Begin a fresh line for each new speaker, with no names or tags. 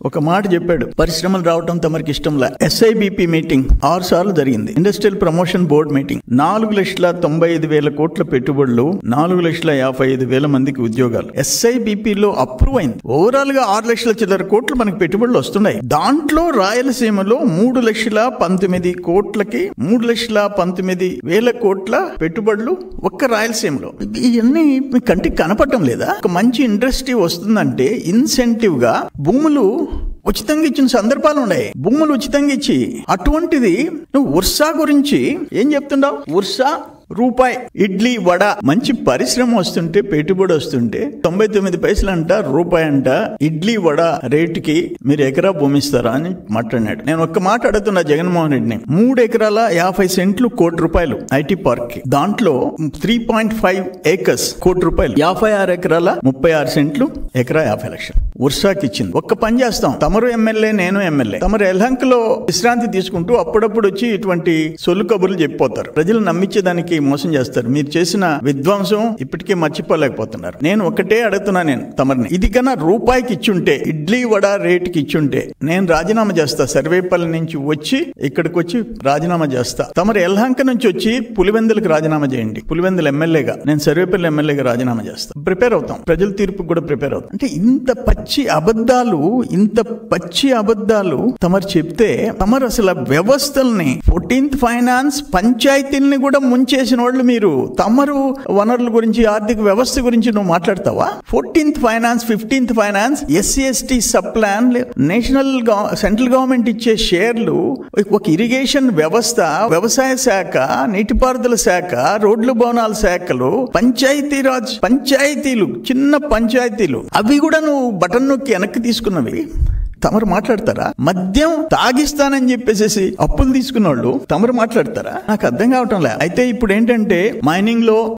ఒక మాట చెప్పాడు, పరిశ్రమలు రావటం తమరికి ఇష్టంలా. SIBP మీటింగ్ 6 సార్లు జరిగింది. Industrial promotion board meeting. 4,95,000 కోట్ల పెట్టుబడులు, 4,55,000 మందికి ఉద్యోగాలు. SIBP లో అప్రూవ్ అయింది. ఓవరాల్ గా 6 లక్షల చిల్లర కోట్లు మనకి పెట్టుబడులు వస్తున్నాయి. దాంట్లో రాయలసీమలో 3,19,000 కోట్లకి 3,19,000 కోట్ల పెట్టుబడులు ఒక్క రాయలసీమలో. ఇవన్నీ మీ కంటికి కనపడటం లేదా? ఒక మంచి ఇండస్ట్రీ వస్తుందంటే ఇన్సెంటివ్ గా భూములు ఉచితంగా ఇచ్చిన సందర్భాలు ఉన్నాయి. భూములు ఉచితంగా ఇచ్చి, అటువంటిది నువ్వు ఉర్సా గురించి ఏం చెప్తున్నావు? ఉర్సా రూపాయి ఇడ్లీ వడ, మంచి పరిశ్రమ వస్తుంటే, పెట్టుబడి వస్తుంటే 99 పైసలు అంట, రూపాయి అంట. ఇడ్లీ వడ రేటుకి మీరు ఎకరా భూమి ఇస్తారా అని మాట్లాడినాడు. నేను ఒక్క మాట అడుగుతున్నా జగన్మోహన్ రెడ్డిని. 3 ఎకరాల 50 సెంట్లు ₹1,00,00,000 ఐటీ పార్క్ కి. దాంట్లో 3.5 ఏకర్స్ ₹1,00,00,000. 56 ఎకరాల 36 సెంట్లు, ఎకరా 50 లక్షలు ఉర్సాకి ఇచ్చింది. ఒక్క పని చేస్తాం, తమరు ఎమ్మెల్యే, నేను ఎమ్మెల్యే. తమరు ఎల్హంకలో విశ్రాంతి తీసుకుంటూ అప్పుడప్పుడు వచ్చి ఇటువంటి సొల్లు కబుర్లు చెప్పిపోతారు. ప్రజలు నమ్మించేదానికి మోసం చేస్తారు. మీరు చేసిన విధ్వంసం ఇప్పటికే మర్చిపోలేకపోతున్నారు. నేను ఒకటే అడుగుతున్నా, నేను తమరిని, ఇది కన్నా రూపాయికి ఇచ్చుంటే, ఇడ్లీ వడ రేటుకి ఇచ్చుంటే నేను రాజీనామా చేస్తా. సర్వేపల్లి నుంచి వచ్చి ఇక్కడికి వచ్చి రాజీనామా చేస్తా. తమరు ఎల్హంక నుంచి వచ్చి పులివెందులకు రాజీనామా చేయండి. పులివెందుల ఎమ్మెల్యేగా, నేను సర్వేపల్లి ఎమ్మెల్యేగా రాజీనామా చేస్తా. ప్రిపేర్ అవుతాం, ప్రజల తీర్పుకు కూడా ప్రిపేర్ అవుతాం. అంటే ఇంత పచ్చి అబద్ధాలు తమరు చెప్తే, తమరు అసలు వ్యవస్థల్ని, 14th ఫైనాన్స్ పంచాయతీల్ని కూడా ముంచేసిన వాళ్ళు మీరు. తమరు వనరుల గురించి, ఆర్థిక వ్యవస్థ గురించి నువ్వు మాట్లాడతావా? 14th finance, 15th finance, SC/ST sub plan, central government ఇచ్చే షేర్లు, ఒక ఇరిగేషన్ వ్యవస్థ, వ్యవసాయ శాఖ, నీటిపారుదల శాఖ, రోడ్లు భవనాల శాఖలు, పంచాయతీలు, చిన్న పంచాయతీలు, అవి కూడా నువ్వు బటన్ నొక్కి వెనక్కి తీసుకున్నవి. తమరు మాట్లాడతారా? మద్యం తాగిస్తానని చెప్పేసి అప్పులు తీసుకున్న వాళ్ళు తమరు మాట్లాడతారా? నాకు అర్థం కావటం లే. అయితే ఇప్పుడు ఏంటంటే మైనింగ్ లో